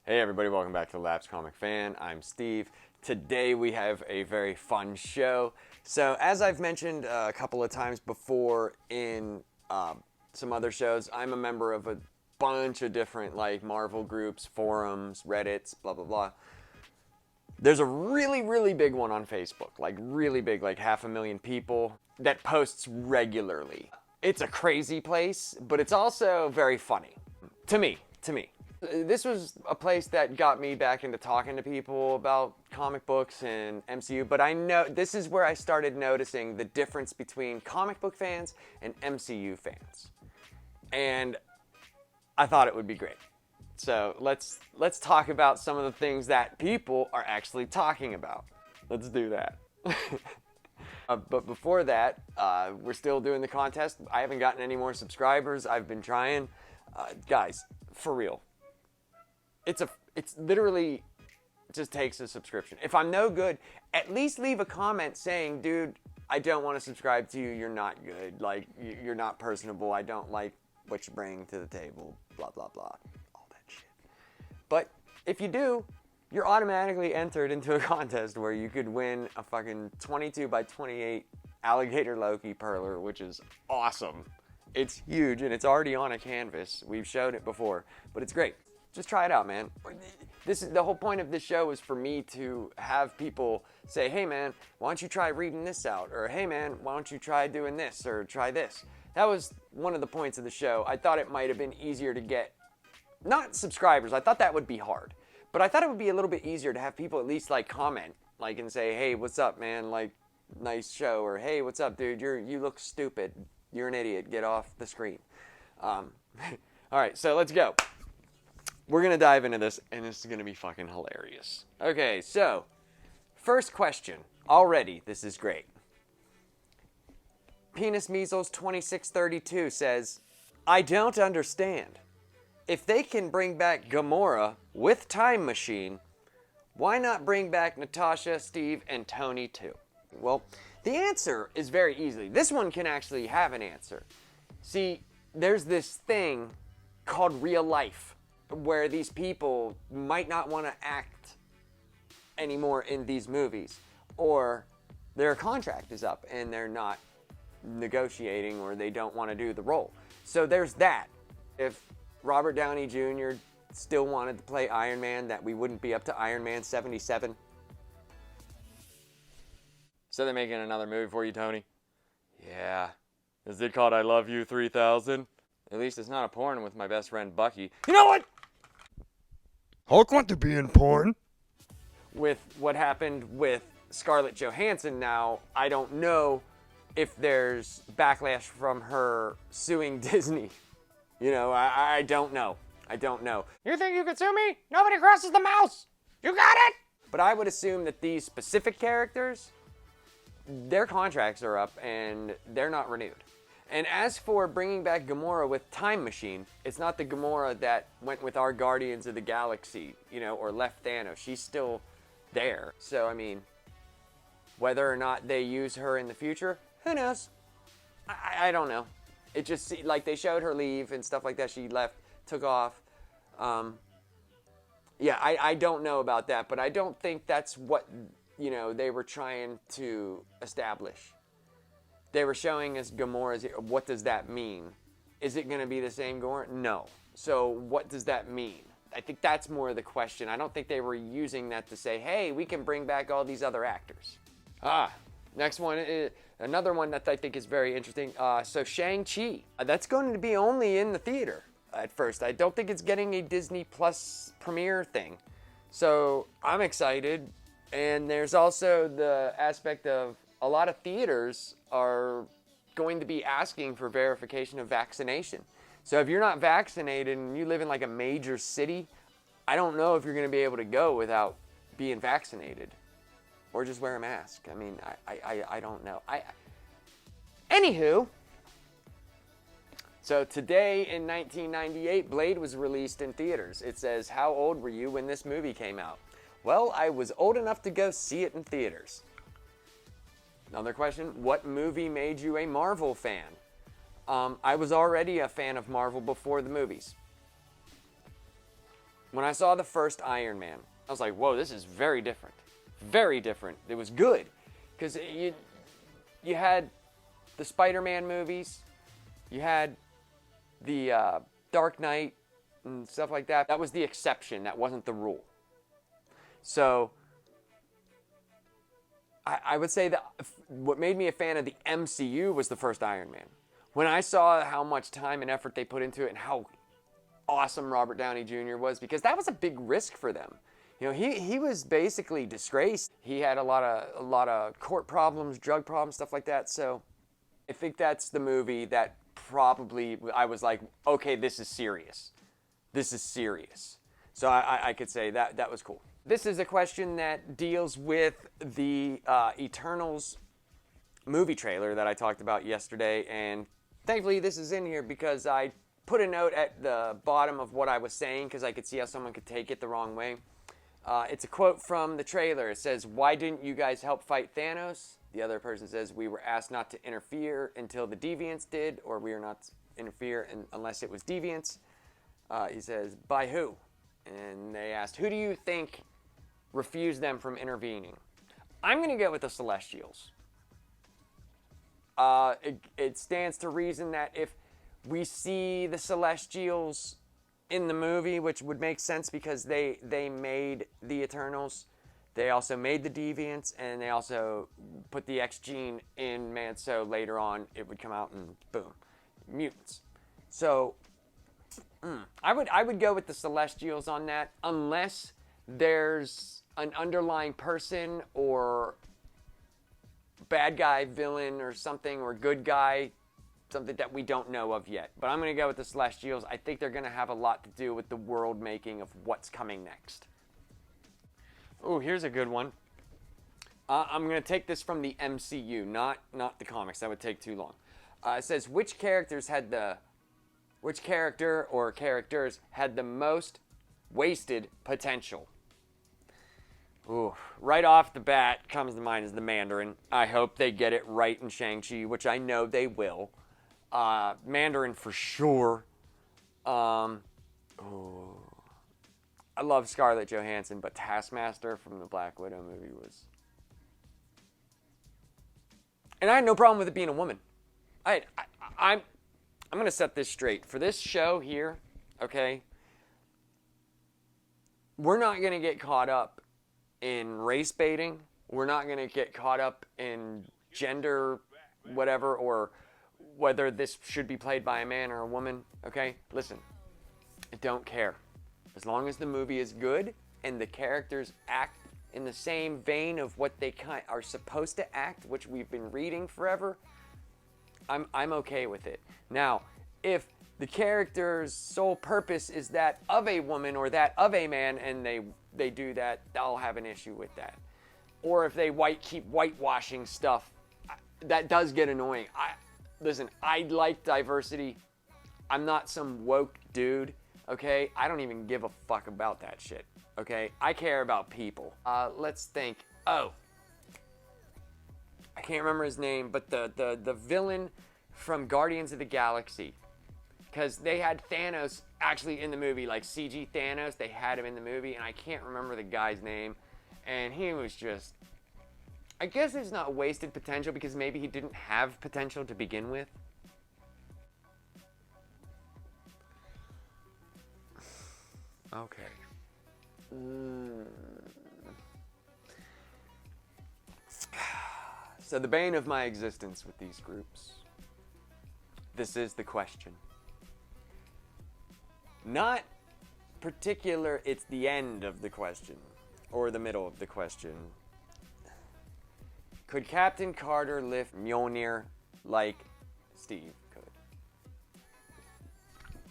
Hey everybody, welcome back to Labs Comic Fan. I'm Steve. Today we have a very fun show. So as I've mentioned a couple of times before in some other shows, I'm a member of a bunch of different like Marvel groups, forums, Reddits, blah blah blah. There's a really big one on Facebook, like really big, like 500,000 people that posts regularly. It's a crazy place, but it's also very funny. To me. This was a place that got me back into talking to people about comic books and MCU, but I know this is where I started noticing the difference between comic book fans and MCU fans. And I thought it would be great. So let's talk about some of the things that people are actually talking about. Let's do that. But before that, we're still doing the contest. I haven't gotten any more subscribers. I've been trying. Guys, for real. It's literally just takes a subscription. If I'm no good, at least leave a comment saying, dude, I don't want to subscribe to you. You're not good. Like, you're not personable. I don't like what you bring to the table. Blah, blah, blah. All that shit. But if you do, you're automatically entered into a contest where you could win a fucking 22 by 28 alligator Loki perler, which is awesome. It's huge and it's already on a canvas. We've showed it before, but it's great. Just try it out, man. This is the whole point of this show, is for me to have people say, hey man, why don't you try reading this out? Or hey man, why don't you try doing this or try this? That was one of the points of the show. I thought it might have been easier to get, not subscribers, I thought that would be hard, but I thought it would be a little bit easier to have people at least like comment, like, and say, hey, what's up, man? Like, nice show. Or hey, what's up, dude? You look stupid. You're an idiot. Get off the screen. All right, so let's go. We're going to dive into this, and this is going to be fucking hilarious. Okay, so, first question. Already, this is great. Penis Measles 2632 says, I don't understand. If they can bring back Gamora with Time Machine, why not bring back Natasha, Steve, and Tony too? Well, the answer is very easy. This one can actually have an answer. See, there's this thing called real life, where these people might not want to act anymore in these movies, or their contract is up and they're not negotiating, or they don't want to do the role. So there's that. If Robert Downey Jr. still wanted to play Iron Man, that we wouldn't be up to Iron Man 77. So they're making another movie for you, Tony? Yeah. Is it called I Love You 3000? At least it's not a porn with my best friend Bucky. You know what? Hulk want to be in porn. With what happened with Scarlett Johansson now, I don't know if there's backlash from her suing Disney. You know, I don't know. I don't know. You think you could sue me? Nobody crosses the mouse. You got it? But I would assume that these specific characters, their contracts are up and they're not renewed. And as for bringing back Gamora with Time Machine, it's not the Gamora that went with our Guardians of the Galaxy, you know, or left Thanos. She's still there. So, I mean, whether or not they use her in the future, who knows? I don't know. It just, like, they showed her leave and stuff like that. She left, took off. Yeah, I don't know about that, but I don't think that's what, you know, they were trying to establish. They were showing us Gamora's. What does that mean? Is it going to be the same Gamora? No. So what does that mean? I think that's more the question. I don't think they were using that to say, hey, we can bring back all these other actors. Next one is another one that I think is very interesting. So Shang Chi. That's going to be only in the theater at first. I don't think it's getting a Disney Plus premiere thing. So I'm excited. And there's also the aspect of a lot of theaters are going to be asking for verification of vaccination. So if you're not vaccinated and you live in like a major city, I don't know if you're going to be able to go without being vaccinated. Or just wear a mask. I mean, I don't know. Anywho, so today in 1998, Blade was released in theaters. It says, how old were you when this movie came out? Well, I was old enough to go see it in theaters. Another question, what movie made you a Marvel fan? I was already a fan of Marvel before the movies. When I saw the first Iron Man, I was like, whoa, this is very different. Very different. It was good. Because you had the Spider-Man movies, you had the Dark Knight and stuff like that. That was the exception. That wasn't the rule. So I would say that what made me a fan of the MCU was the first Iron Man. When I saw how much time and effort they put into it and how awesome Robert Downey Jr. was, because that was a big risk for them. You know, he was basically disgraced. He had a lot of court problems, drug problems, stuff like that. So I think that's the movie that probably I was like, okay, this is serious. This is serious. So I could say that was cool. This is a question that deals with the Eternals movie trailer that I talked about yesterday, and thankfully this is in here because I put a note at the bottom of what I was saying because I could see how someone could take it the wrong way. It's a quote from the trailer. It says, "Why didn't you guys help fight Thanos?" The other person says, "We were asked not to interfere until the Deviants did, or we are not to interfere unless it was Deviants." He says, "By who?" And they asked, "Who do you think refused them from intervening?" I'm going to go with the Celestials. It stands to reason that if we see the Celestials in the movie, which would make sense because they made the Eternals, they also made the Deviants, and they also put the X gene in man, so later on it would come out and boom, mutants. So I would go with the Celestials on that, unless there's an underlying person or bad guy, villain, or something, or good guy, something that we don't know of yet. But I'm going to go with the Celestials. I think they're going to have a lot to do with the world making of what's coming next. Oh, here's a good one. I'm going to take this from the MCU, not the comics. That would take too long. It says, which character or characters had the most wasted potential? Ooh, right off the bat comes to mind is the Mandarin. I hope they get it right in Shang Chi, which I know they will. Mandarin for sure. I love Scarlett Johansson, but Taskmaster from the Black Widow movie was... And I had no problem with it being a woman. I'm going to set this straight. For this show here, okay, we're not going to get caught up in race baiting. We're not going to get caught up in gender whatever, or whether this should be played by a man or a woman, okay? Listen, I don't care. As long as the movie is good and the characters act in the same vein of what they are supposed to act, which we've been reading forever, I'm okay with it. Now, if the character's sole purpose is that of a woman or that of a man, and they do that, I'll have an issue with that. Or if they keep whitewashing stuff, that does get annoying. Listen, I like diversity. I'm not some woke dude, okay? I don't even give a fuck about that shit, okay? I care about people. Let's think. Oh, I can't remember his name, but the villain from Guardians of the Galaxy. Because they had Thanos actually in the movie, like CG Thanos, they had him in the movie, and I can't remember the guy's name. And he was just, I guess it's not wasted potential because maybe he didn't have potential to begin with. Okay. So the bane of my existence with these groups. This is the question. Not particular, it's the end of the question, or the middle of the question. Could Captain Carter lift Mjolnir like Steve could?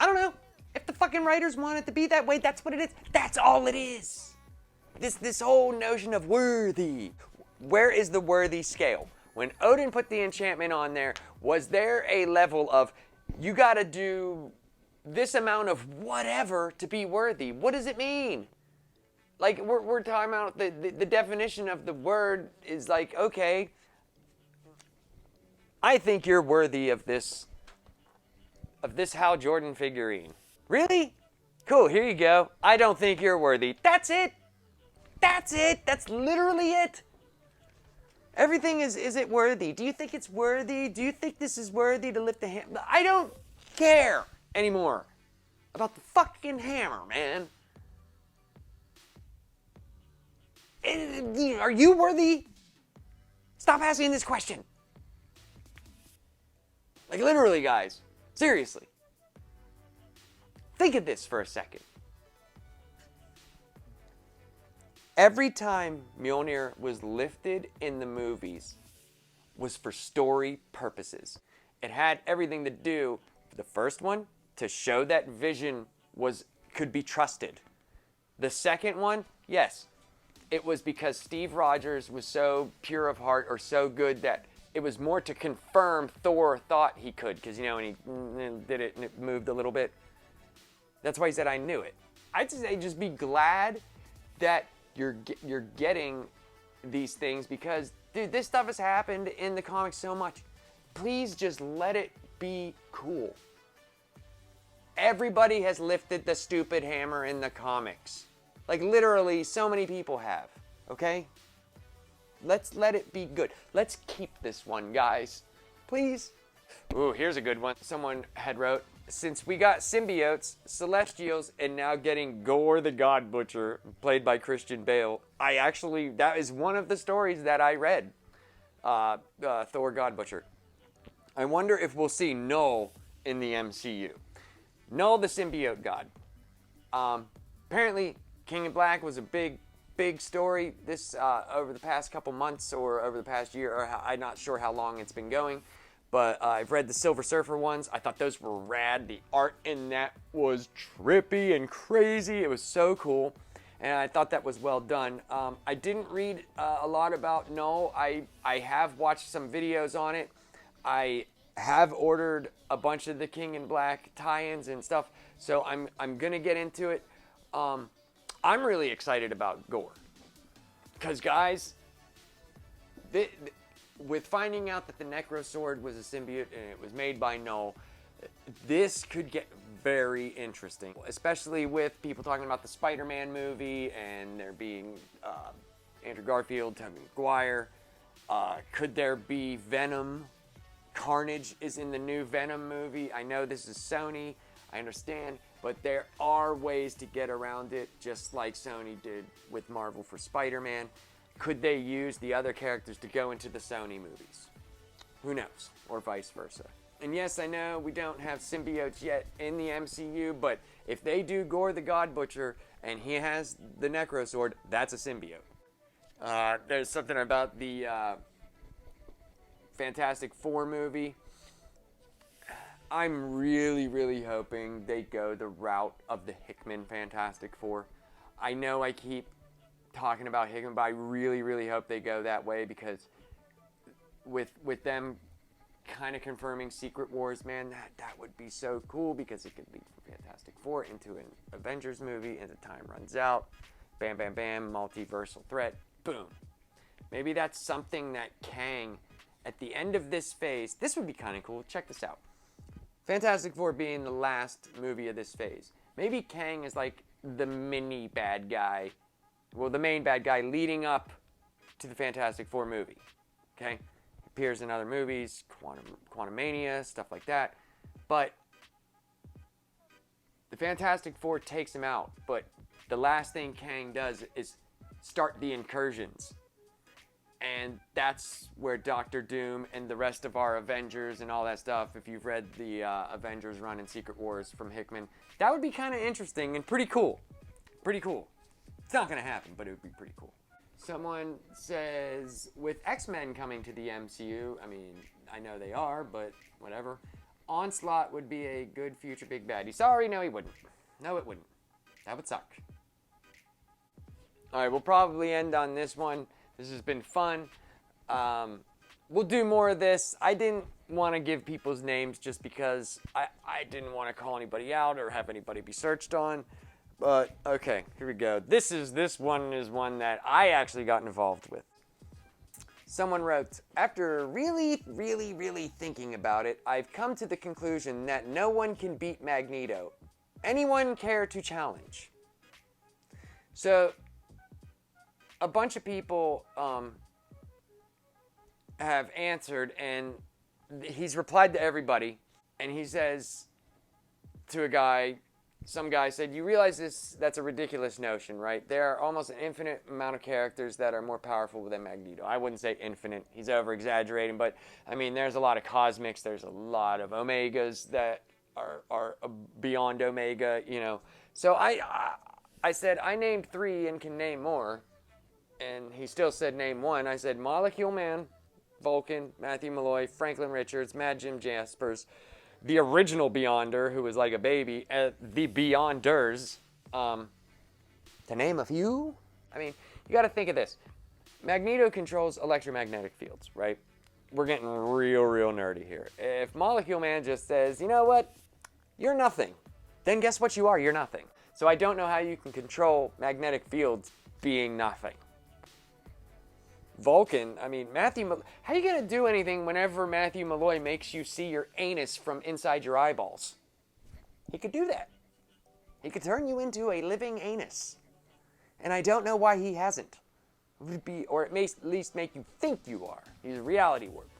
I don't know. If the fucking writers want it to be that way, that's what it is. That's all it is. This whole notion of worthy. Where is the worthy scale? When Odin put the enchantment on there, was there a level of, you gotta do this amount of whatever to be worthy? What does it mean? Like, we're talking about the definition of the word is like, okay, I think you're worthy of this Hal Jordan figurine. Really? Cool, here you go. I don't think you're worthy. That's it. That's it. That's literally it. Everything is it worthy? Do you think it's worthy? Do you think this is worthy to lift the hammer? I don't care anymore about the fucking hammer, man. Are you worthy? Stop asking this question. Like, literally, guys. Seriously. Think of this for a second. Every time Mjolnir was lifted in the movies was for story purposes. It had everything to do, the first one, to show that Vision could be trusted. The second one, yes, it was because Steve Rogers was so pure of heart or so good that it was more to confirm Thor thought he could, because, you know, when he did it and it moved a little bit. That's why he said, I knew it. I'd just be glad that you're getting these things because, dude, this stuff has happened in the comics so much. Please just let it be cool. Everybody has lifted the stupid hammer in the comics. Like, literally, so many people have, okay? Let's let it be good. Let's keep this one, guys. Please. Ooh, here's a good one. Someone had wrote, since we got symbiotes, celestials, and now getting Gore the God Butcher, played by Christian Bale, that is one of the stories that I read. Thor God Butcher. I wonder if we'll see Null in the MCU. Null the symbiote god. Apparently, King in Black was a big story this over the past couple months or over the past year. Or I'm not sure how long it's been going. But I've read the Silver Surfer ones. I thought those were rad. The art in that was trippy and crazy. It was so cool. And I thought that was well done. I didn't read a lot about Null. I have watched some videos on it. I have ordered a bunch of the King in Black tie-ins and stuff. So I'm going to get into it. I'm really excited about Gore. Because, guys, with finding out that the Necro Sword was a symbiote and it was made by Null, this could get very interesting. Especially with people talking about the Spider-Man movie and there being Andrew Garfield, Tobey Maguire. Could there be Venom? Carnage is in the new Venom movie. I know this is Sony, I understand, but there are ways to get around it, just like Sony did with Marvel for Spider-Man. Could they use the other characters to go into the Sony movies? Who knows? Or vice versa. And yes, I know we don't have symbiotes yet in the MCU, but if they do Gore the God Butcher and he has the Necro Sword, that's a symbiote. There's something about the Fantastic Four movie. I'm really, really hoping they go the route of the Hickman Fantastic Four. I know I keep talking about Hickman, but I really, really hope they go that way because with them kind of confirming Secret Wars, man, that would be so cool because it could lead from Fantastic Four into an Avengers movie and the time runs out. Bam, bam, bam, multiversal threat, boom. Maybe that's something that Kang, at the end of this phase, this would be kind of cool. Check this out. Fantastic Four being the last movie of this phase. Maybe Kang is like the mini bad guy, well, the main bad guy leading up to the Fantastic Four movie. Okay? Appears in other movies, Quantumania, stuff like that. But the Fantastic Four takes him out. But the last thing Kang does is start the incursions. And that's where Doctor Doom and the rest of our Avengers and all that stuff, if you've read the Avengers run in Secret Wars from Hickman, that would be kind of interesting and pretty cool. Pretty cool. It's not going to happen, but it would be pretty cool. Someone says, with X-Men coming to the MCU, I mean, I know they are, but whatever. Onslaught would be a good future big baddie. Sorry, no, he wouldn't. No, it wouldn't. That would suck. All right, we'll probably end on this one. This has been fun. We'll do more of this. I didn't want to give people's names just because I didn't want to call anybody out or have anybody be searched on. But, okay, here we go. This one is one that I actually got involved with. Someone wrote, after really thinking about it, I've come to the conclusion that no one can beat Magneto. Anyone care to challenge? So, a bunch of people have answered, and he's replied to everybody, and he says to a guy, some guy said, you realize that's a ridiculous notion, right? There are almost an infinite amount of characters that are more powerful than Magneto. I wouldn't say infinite. He's over-exaggerating, but, I mean, there's a lot of cosmics. There's a lot of Omegas that are beyond Omega, you know. So I said, I named 3 and can name more. And he still said name 1. I said Molecule Man, Vulcan, Matthew Malloy, Franklin Richards, Mad Jim Jaspers, the original Beyonder, who was like a baby, the Beyonders, to name a few. I mean, you got to think of this. Magneto controls electromagnetic fields, right? We're getting real nerdy here. If Molecule Man just says, you know what, you're nothing, then guess what you are? You're nothing. So I don't know how you can control magnetic fields being nothing. Vulcan, I mean, how are you going to do anything whenever Matthew Malloy makes you see your anus from inside your eyeballs? He could do that. He could turn you into a living anus. And I don't know why he hasn't. It would be, or it may at least make you think you are. He's a reality warp.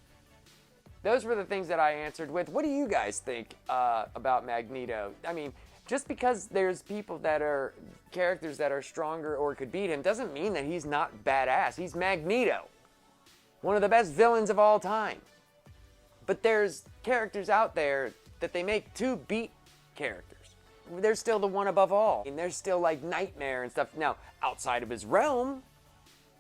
Those were the things that I answered with. What do you guys think about Magneto? I mean, just because there's people that are characters that are stronger or could beat him doesn't mean that he's not badass. He's Magneto, one of the best villains of all time. But there's characters out there that they make to beat characters. There's still the one above all. And there's still like Nightmare and stuff. Now, outside of his realm,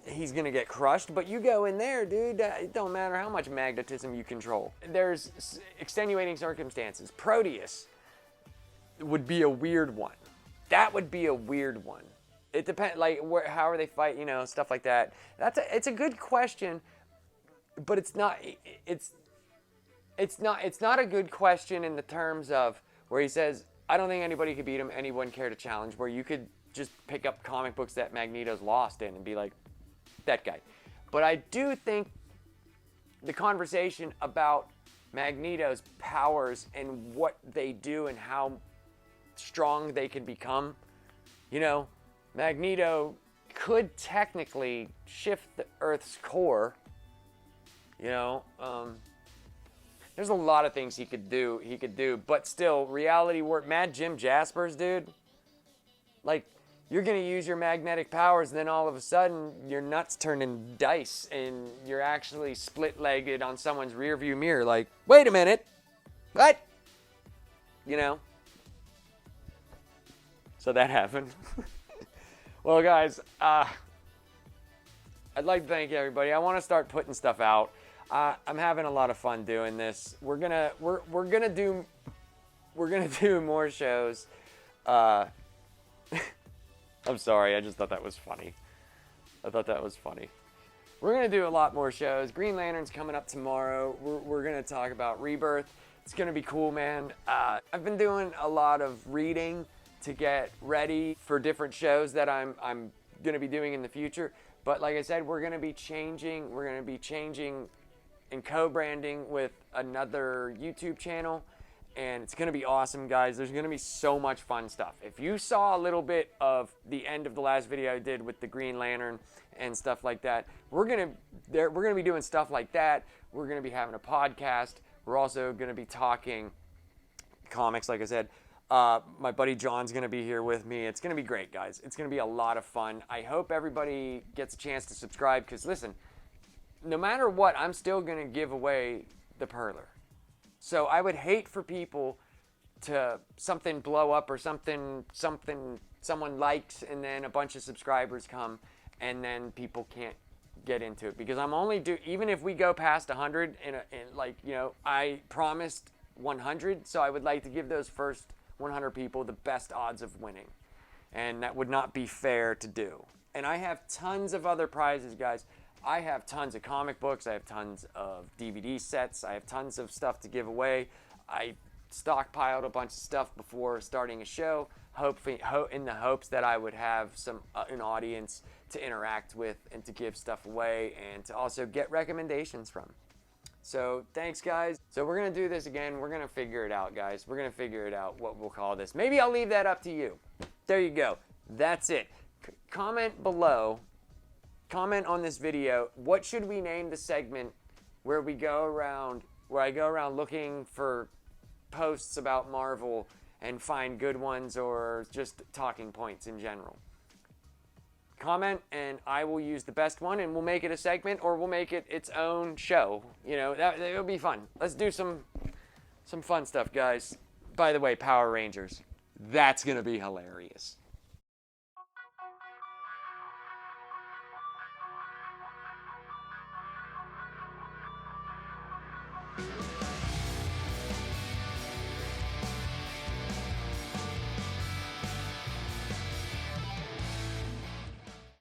he's gonna get crushed, but you go in there, dude, it don't matter how much magnetism you control. There's extenuating circumstances. Proteus would be a weird one. That would be a weird one. It depends, like, how are they fight, you know, stuff like that. It's a good question, but it's not a good question in the terms of where he says, I don't think anybody could beat him, anyone care to challenge, where you could just pick up comic books that Magneto's lost in and be like, that guy. But I do think the conversation about Magneto's powers and what they do and how strong they can become, you know, Magneto could technically shift the Earth's core, you know, there's a lot of things he could do, but still, reality warp, Mad Jim Jaspers, dude, like, you're gonna use your magnetic powers and then all of a sudden your nuts turn into dice and you're actually split-legged on someone's rearview mirror, like, wait a minute, what? You know? So that happened. Well, guys, I'd like to thank everybody. I want to start putting stuff out. I'm having a lot of fun doing this. We're gonna do more shows. I'm sorry, I just thought that was funny. We're gonna do a lot more shows. Green Lantern's coming up tomorrow. We're gonna talk about Rebirth. It's gonna be cool, man. I've been doing a lot of reading to get ready for different shows that I'm gonna be doing in the future. But like I said, we're gonna be changing and co-branding with another YouTube channel, and it's gonna be awesome, guys. There's gonna be so much fun stuff. If you saw a little bit of the end of the last video I did with the Green Lantern and stuff like that, we're gonna be doing stuff like that. We're gonna be having a podcast. We're also gonna be talking comics, like I said. My buddy John's going to be here with me. It's going to be great, guys. It's going to be a lot of fun. I hope everybody gets a chance to subscribe because, listen, no matter what, I'm still going to give away the Perler. So I would hate for people to something blow up or something someone likes and then a bunch of subscribers come and then people can't get into it because I'm only even if we go past 100 and like, you know, I promised 100, so I would like to give those first 100 people the best odds of winning, and that would not be fair to do. And I have tons of other prizes, guys. I have tons of comic books. I have tons of DVD sets. I have tons of stuff to give away. I stockpiled a bunch of stuff before starting a show, in the hopes that I would have an audience to interact with and to give stuff away and to also get recommendations from. So thanks, guys. So we're going to do this again. We're going to figure it out, guys. We're going to figure it out what we'll call this. Maybe I'll leave that up to you. There you go. That's it. Comment below. Comment on this video. What should we name the segment where I go around looking for posts about Marvel and find good ones or just talking points in general? Comment and I will use the best one and we'll make it a segment or we'll make it its own show. You know, it'll be fun. Let's do some fun stuff, guys. By the way, Power Rangers. That's going to be hilarious.